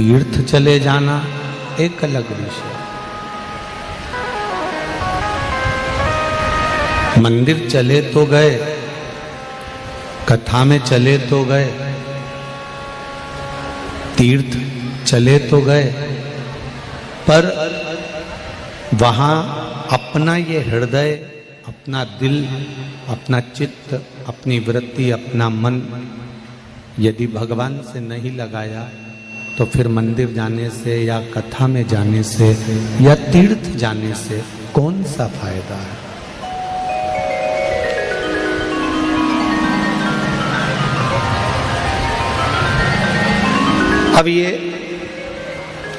तीर्थ चले जाना एक अलग विषय। मंदिर चले तो गए, कथा में चले तो गए, तीर्थ चले तो गए, पर वहां अपना ये हृदय, अपना दिल, अपना चित्त, अपनी वृत्ति, अपना मन यदि भगवान से नहीं लगाया तो फिर मंदिर जाने से या कथा में जाने से या तीर्थ जाने से कौन सा फायदा है। अब ये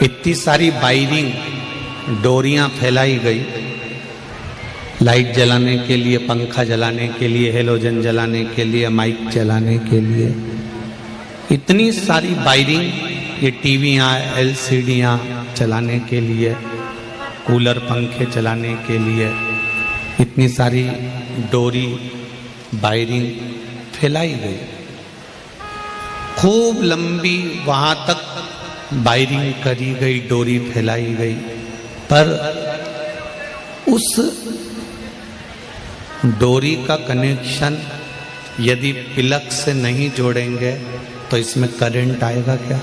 इतनी सारी वायरिंग, डोरियां फैलाई गई, लाइट जलाने के लिए, पंखा जलाने के लिए, हेलोजन जलाने के लिए, माइक चलाने के लिए, इतनी सारी वायरिंग, ये टीवियाँ, एलसीडियाँ चलाने के लिए, कूलर पंखे चलाने के लिए, इतनी सारी डोरी वायरिंग फैलाई गई। खूब लंबी वहां तक वायरिंग करी गई, डोरी फैलाई गई, पर उस डोरी का कनेक्शन यदि प्लग से नहीं जोड़ेंगे तो इसमें करंट आएगा क्या?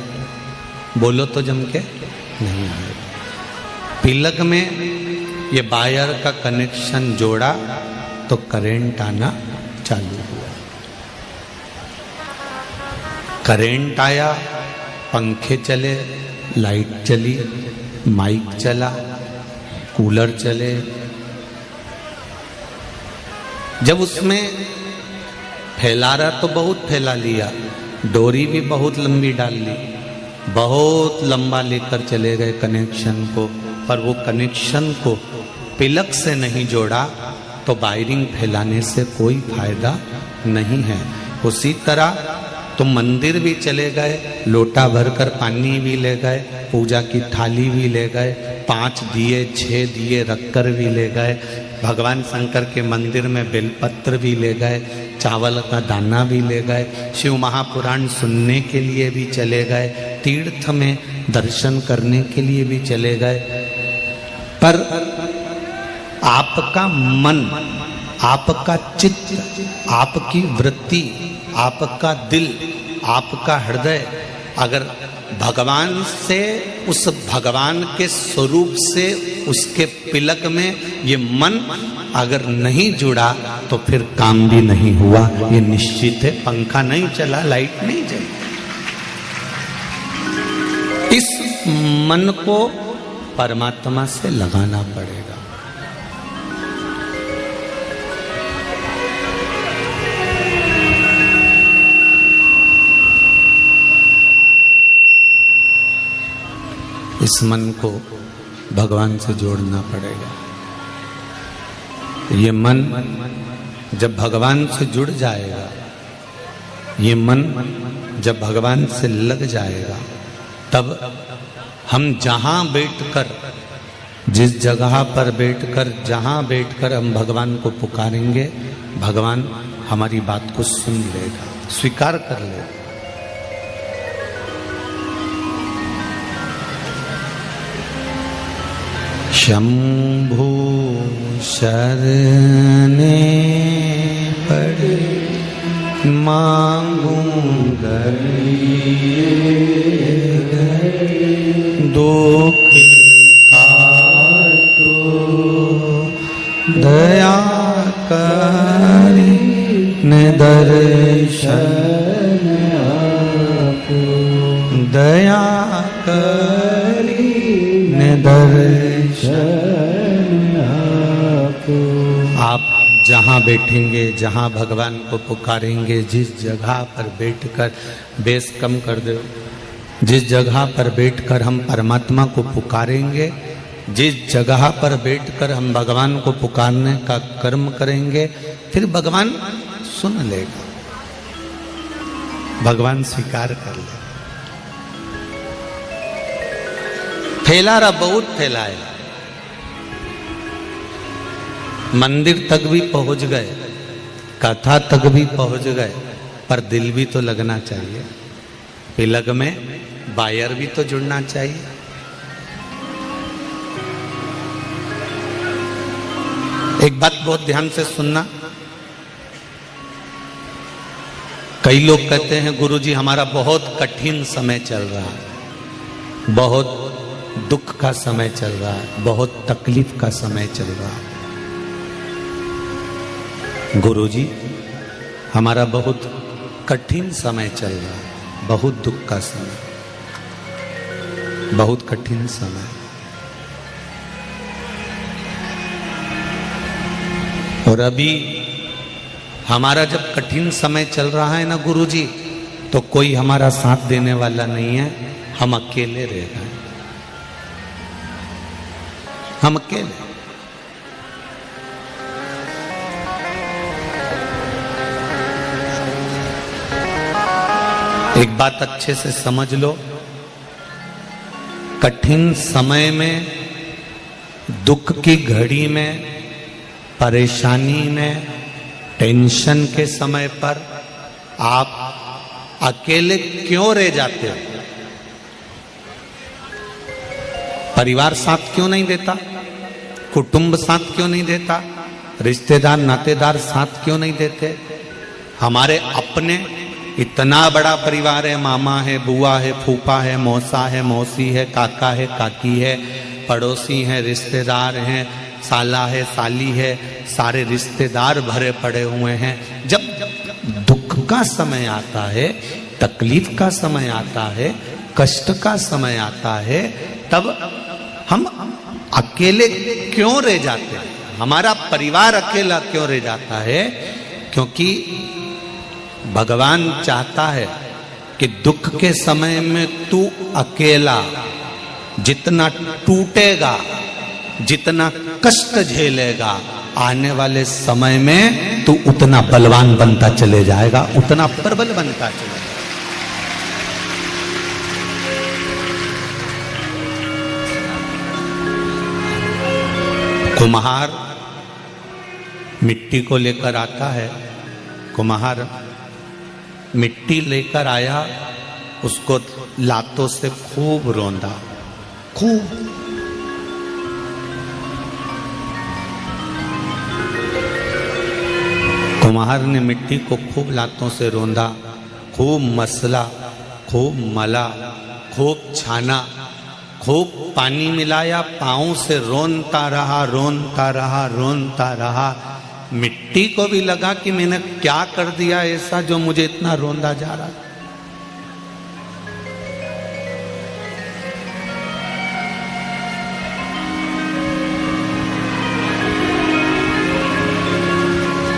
बोलो तो जम के नहीं आएगा। प्लग में ये वायर का कनेक्शन जोड़ा तो करंट आना चालू हुआ। करंट आया, पंखे चले, लाइट चली, माइक चला, कूलर चले। जब उसमें फैला रहा तो बहुत फैला लिया, डोरी भी बहुत लंबी डाल ली, बहुत लंबा लेकर चले गए कनेक्शन को, पर वो कनेक्शन को प्लग से नहीं जोड़ा तो वायरिंग फैलाने से कोई फायदा नहीं है। उसी तरह तुम मंदिर भी चले गए, लोटा भरकर पानी भी ले गए, पूजा की थाली भी ले गए, 5 दिए 6 दिए रखकर भी ले गए, भगवान शंकर के मंदिर में बेलपत्र भी ले गए, चावल का दाना भी ले गए, शिव महापुराण सुनने के लिए भी चले गए, तीर्थ में दर्शन करने के लिए भी चले गए, पर आपका मन, आपका चित्त, आपकी वृत्ति, आपका दिल, आपका हृदय अगर भगवान से, उस भगवान के स्वरूप से, उसके पिलक में ये मन अगर नहीं जुड़ा तो फिर काम भी नहीं हुआ, ये निश्चित है। पंखा नहीं चला, लाइट नहीं जली। इस मन को परमात्मा से लगाना पड़ेगा। इस मन को भगवान से जोड़ना पड़ेगा। ये मन जब भगवान से जुड़ जाएगा, ये मन जब भगवान से लग जाएगा, तब हम जहां बैठकर, जिस जगह पर बैठकर, जहां बैठकर हम भगवान को पुकारेंगे, भगवान हमारी बात को सुन लेगा, स्वीकार कर लेगा। शंभु शरणे पड़े मांगूंगा दुख काटो दया करी दर्शन आपको, दया करी दर्शन आपको। आप जहाँ बैठेंगे, जहाँ भगवान को पुकारेंगे, जिस जगह पर बैठकर, बेस कम कर दो, जिस जगह पर बैठकर हम परमात्मा को पुकारेंगे, जिस जगह पर बैठकर हम भगवान को पुकारने का कर्म करेंगे, फिर भगवान सुन लेगा, भगवान स्वीकार कर लेगा। फैला रहा, बहुत फैलाया, मंदिर तक भी पहुंच गए, कथा तक भी पहुंच गए, पर दिल भी तो लगना चाहिए। पिलग में वायर भी तो जुड़ना चाहिए। एक बात बहुत ध्यान से सुनना। कई लोग कहते हैं गुरुजी हमारा बहुत कठिन समय चल रहा है, बहुत दुख का समय चल रहा है, बहुत तकलीफ का समय चल रहा है। गुरुजी हमारा बहुत कठिन समय चल रहा है, बहुत दुख का समय, बहुत कठिन समय। और अभी हमारा जब कठिन समय चल रहा है ना गुरुजी, तो कोई हमारा साथ देने वाला नहीं है, हम अकेले रह गए, हम अकेले। एक बात अच्छे से समझ लो, कठिन समय में, दुख की घड़ी में, परेशानी में, टेंशन के समय पर आप अकेले क्यों रह जाते हो? परिवार साथ क्यों नहीं देता? कुटुंब साथ क्यों नहीं देता? रिश्तेदार नातेदार साथ क्यों नहीं देते? हमारे अपने इतना बड़ा परिवार है, मामा है, बुआ है, फूफा है, मौसा है, मौसी है, काका है, काकी है, पड़ोसी हैं, रिश्तेदार हैं, साला है, साली है, सारे रिश्तेदार भरे पड़े हुए हैं। जब दुख का समय आता है, तकलीफ का समय आता है, कष्ट का समय आता है, तब हम अकेले क्यों रह जाते हैं? हमारा परिवार अकेला क्यों रह जाता है? क्योंकि भगवान चाहता है कि दुख के समय में तू अकेला जितना टूटेगा, जितना कष्ट झेलेगा, आने वाले समय में तू उतना बलवान बनता चले जाएगा, उतना प्रबल बनता चले जाएगा। कुम्हार मिट्टी को लेकर आता है, कुम्हार मिट्टी लेकर आया, उसको लातों से खूब रौंदा, खूब। कुम्हार ने मिट्टी को खूब लातों से रौंदा, खूब मसला, खूब मला, खूब छाना, खूब पानी मिलाया, पांव से रोनता रहा, रोनता रहा, रोनता रहा। मिट्टी को भी लगा कि मैंने क्या कर दिया ऐसा जो मुझे इतना रोंदा जा रहा है।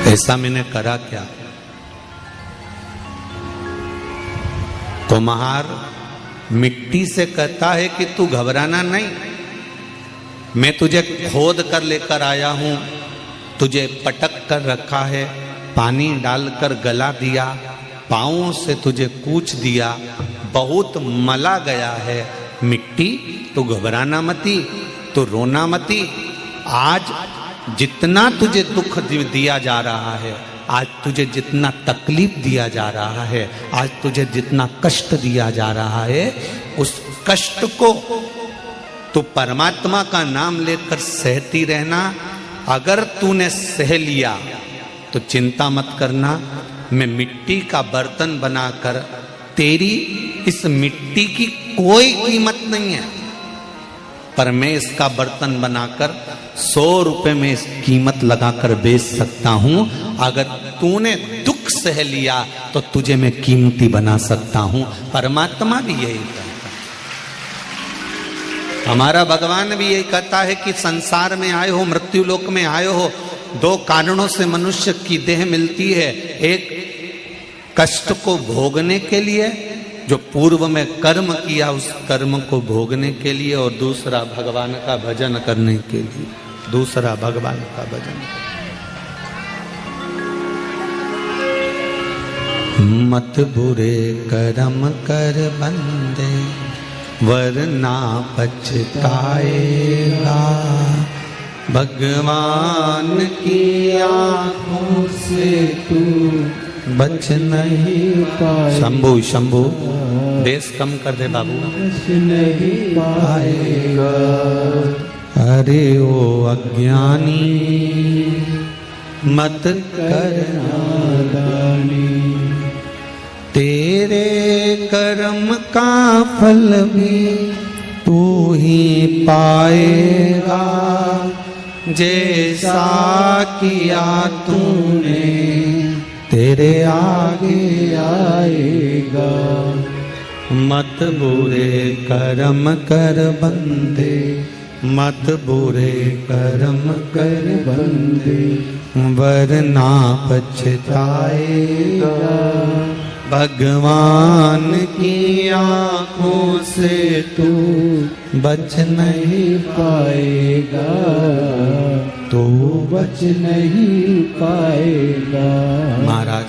ऐसा मैंने करा क्या? कुम्हार मिट्टी से कहता है कि तू घबराना नहीं, मैं तुझे खोद कर लेकर आया हूं, तुझे पटक कर रखा है, पानी डालकर गला दिया, पांवों से तुझे कूच दिया, बहुत मला गया है मिट्टी, तू घबराना मती, तू रोना मती। आज जितना तुझे दुख दिया जा रहा है, आज तुझे जितना तकलीफ दिया जा रहा है, आज तुझे जितना कष्ट दिया जा रहा है, उस कष्ट को तू परमात्मा का नाम लेकर सहती रहना। अगर तूने सह लिया तो चिंता मत करना, मैं मिट्टी का बर्तन बनाकर, तेरी इस मिट्टी की कोई कीमत नहीं है, पर मैं इसका बर्तन बनाकर 100 रुपए में इस कीमत लगाकर बेच सकता हूं। अगर तूने दुख सह लिया तो तुझे मैं कीमती बना सकता हूं। परमात्मा भी यही कहता है, हमारा भगवान भी यही कहता है कि संसार में आए हो, मृत्यु लोक में आए हो, 2 कारणों से मनुष्य की देह मिलती है। एक कष्ट को भोगने के लिए, जो पूर्व में कर्म किया उस कर्म को भोगने के लिए, और दूसरा भगवान का भजन करने के लिए, दूसरा भगवान का भजन। मत बुरे कर्म कर बंदे, वरना पछताएगा, भगवान की आंखों से तू बच नहीं पाए। शंभू शंभू बेस कम कर दे बाबू। बच नहीं पाएगा। अरे ओ अज्ञानी मत कर नादानी, तेरे कर्म का फल भी तू ही पाएगा। जैसा किया तूने तेरे आगे आएगा। मत बुरे कर्म कर बंदे, मत बुरे कर्म कर बंदे, वरना पछताएगा। भगवान की आँखों से तू बच नहीं पाएगा। तू बच नहीं पाएगा। महाराज,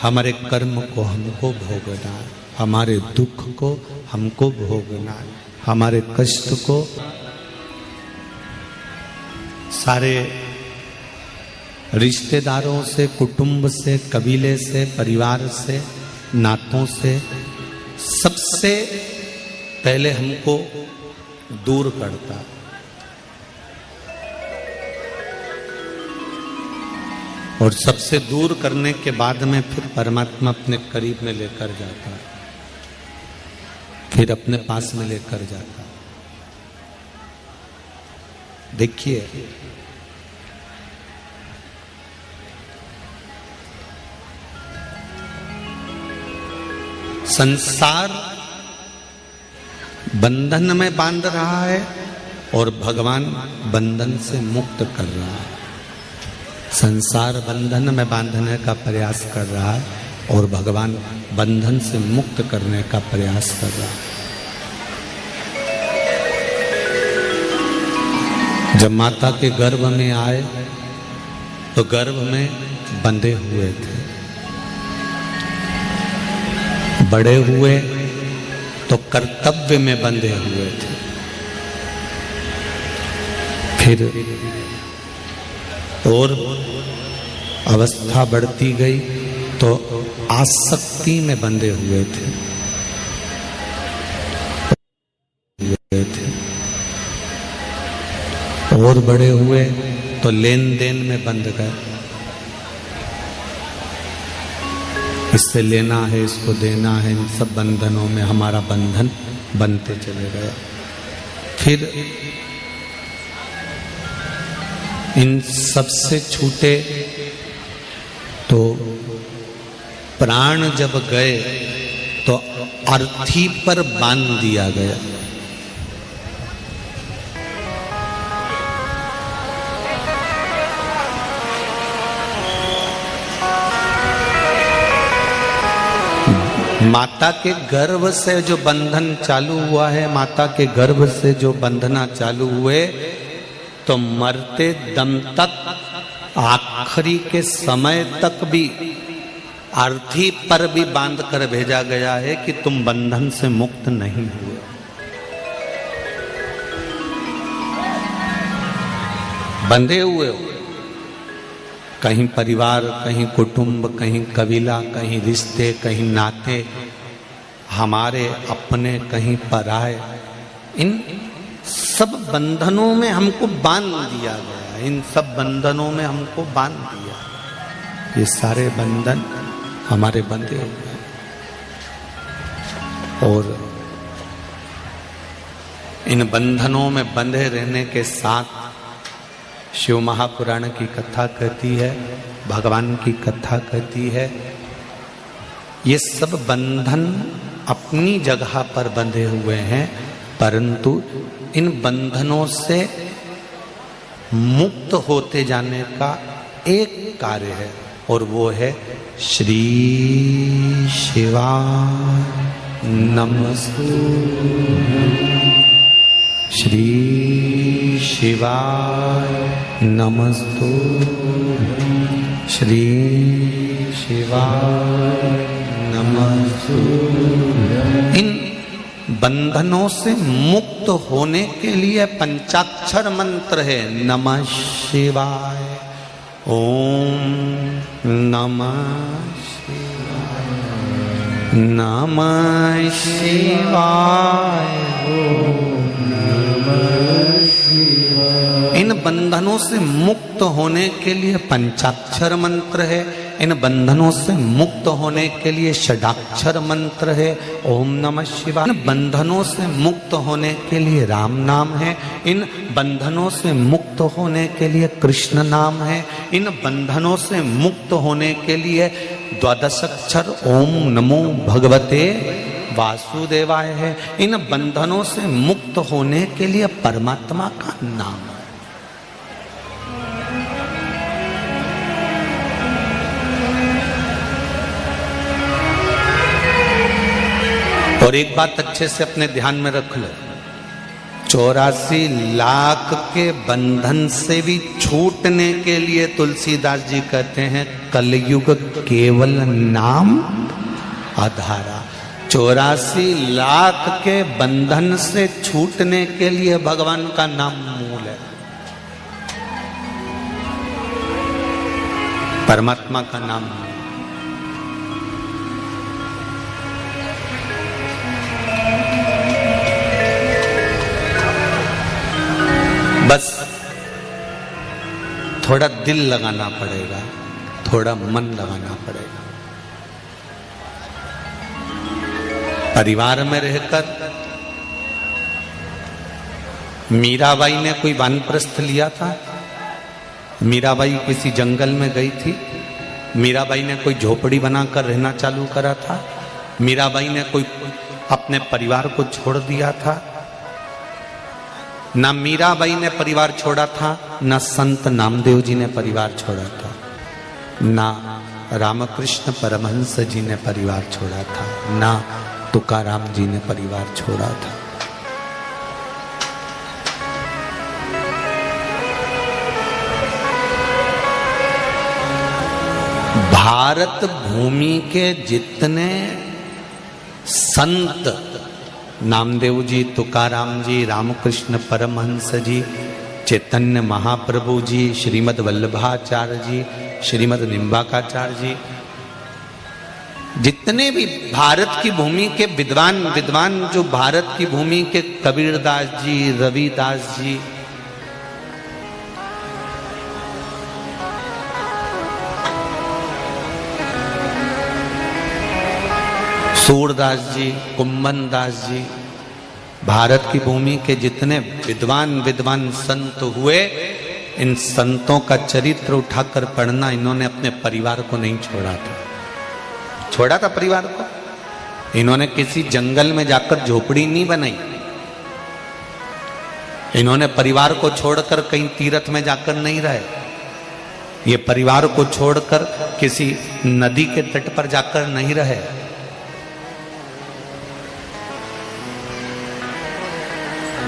हमारे कर्म को हमको भोगना है, हमारे दुख को हमको भोगना है, हमारे कष्ट को सारे रिश्तेदारों से, कुटुंब से, कबीले से, परिवार से, नातों से, सबसे पहले हमको दूर करता। और सबसे दूर करने के बाद में फिर परमात्मा अपने करीब में लेकर जाता, फिर अपने पास में लेकर जाता। देखिए, संसार बंधन में बांध रहा है और भगवान बंधन से मुक्त कर रहा है। संसार बंधन में बांधने का प्रयास कर रहा है और भगवान बंधन से मुक्त करने का प्रयास कर रहा है। जब माता के गर्भ में आए तो गर्भ में बंधे हुए थे, बड़े हुए तो कर्तव्य में बंधे हुए थे, फिर और अवस्था बढ़ती गई तो आसक्ति में बंधे हुए थे, और बड़े हुए तो लेन देन में बंध गए। इससे लेना है, इसको देना है, इन सब बंधनों में हमारा बंधन बनते चले गए। फिर इन सब से छूटे तो प्राण जब गए तो अर्थी पर बांध दिया गया। माता के गर्भ से जो बंधन चालू हुआ है, माता के गर्भ से जो बंधना चालू हुए, तो मरते दम तक, आखिरी के समय तक भी अर्थी पर भी बांध कर भेजा गया है कि तुम बंधन से मुक्त नहीं हुए। बंधे हुए हो, कहीं परिवार, कहीं कुटुंब, कहीं कबीला, कहीं रिश्ते, कहीं नाते, हमारे अपने, कहीं पराए। इन सब बंधनों में हमको बांध दिया गया, इन सब बंधनों में हमको बांध दिया। ये सारे बंधन हमारे बंधे हुए हैं। और इन बंधनों में बंधे रहने के साथ शिव महापुराण की कथा कहती है, भगवान की कथा कहती है, ये सब बंधन अपनी जगह पर बंधे हुए हैं, परंतु इन बंधनों से मुक्त होते जाने का एक कार्य है, और वो है श्री शिवाय नमस्तुभ्यं। श्री शिवाय नमस्तुभ्यं। श्री शिवाय नमस्तुभ्यं। इन बंधनों से मुक्त होने के लिए पंचाक्षर मंत्र है नमः शिवाय, ओम नमः शिवाय। नमः शिवाय। इन बंधनों से मुक्त होने के लिए पंचाक्षर मंत्र है, इन बंधनों से मुक्त होने के लिए षडाक्षर मंत्र है, ओम नमः शिवाय। इन बंधनों से मुक्त होने के लिए राम नाम है, इन बंधनों से मुक्त होने के लिए कृष्ण नाम है, इन बंधनों से मुक्त होने के लिए द्वादशाक्षर ओम नमो भगवते वासुदेवाय है, इन बंधनों से मुक्त होने के लिए परमात्मा का नाम है। और एक बात अच्छे से अपने ध्यान में रख लो, 84 लाख के बंधन से भी छूटने के लिए तुलसीदास जी कहते हैं कलयुग केवल नाम आधारा। 84 लाख के बंधन से छूटने के लिए भगवान का नाम मूल है, परमात्मा का नाम। बस थोड़ा दिल लगाना पड़ेगा, थोड़ा मन लगाना पड़ेगा। परिवार में रहकर मीराबाई ने कोई वानप्रस्थ लिया था। मीराबाई किसी जंगल में गई थी, मीराबाई ने कोई झोपड़ी बनाकर रहना चालू करा था, मीराबाई ने कोई अपने परिवार को छोड़ दिया था। ना मीराबाई ने परिवार छोड़ा था, ना संत नामदेव जी ने परिवार छोड़ा था, ना रामकृष्ण परमहंस जी ने परिवार छोड़ा था, ना तुकाराम जी ने परिवार छोड़ा था। भारत भूमि के जितने संत, नामदेव जी, तुकाराम जी, रामकृष्ण परमहंस जी, चैतन्य महाप्रभु जी, श्रीमद् वल्लभाचार्य जी, श्रीमद् निम्बाकाचार्य जी, जितने भी भारत की भूमि के विद्वान जो भारत की भूमि के कबीरदास जी, रविदास जी, सूरदास जी, कुंभन दास जी, भारत की भूमि के जितने विद्वान संत हुए, इन संतों का चरित्र उठाकर पढ़ना। इन्होंने अपने परिवार को नहीं छोड़ा था, छोड़ा था परिवार को। इन्होंने किसी जंगल में जाकर झोपड़ी नहीं बनाई, इन्होंने परिवार को छोड़कर कहीं तीर्थ में जाकर नहीं रहे, ये परिवार को छोड़कर किसी नदी के तट पर जाकर नहीं रहे।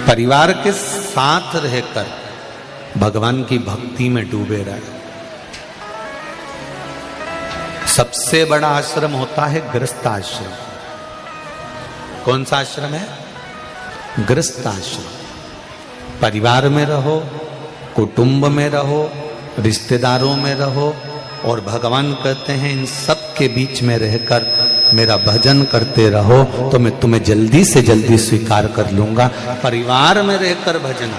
परिवार के साथ रहकर भगवान की भक्ति में डूबे रहे। सबसे बड़ा आश्रम होता है गृहस्थ आश्रम। कौन सा आश्रम है? गृहस्थ आश्रम। परिवार में रहो, कुटुंब में रहो, रिश्तेदारों में रहो, और भगवान कहते हैं इन सब के बीच में रहकर मेरा भजन करते रहो तो मैं तुम्हें जल्दी से जल्दी स्वीकार कर लूंगा। परिवार में रहकर भजन